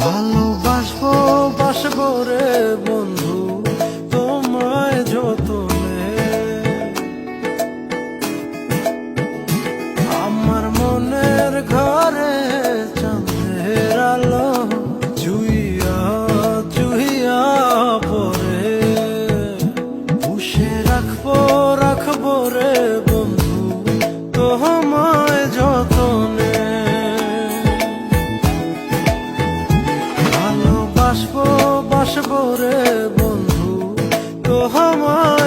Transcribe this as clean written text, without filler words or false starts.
ভালোবাসবো বাসবো রে বন্ধু তোমায় যতনে, আমার মনের ঘরে চাঁদের আলো চুইয়া চুইয়া পরে, পুষে রাখবো রাখবো রে বন্ধু তোমায় যতনে। ভালোবাসবো বাসবো রে বন্ধু তোমায়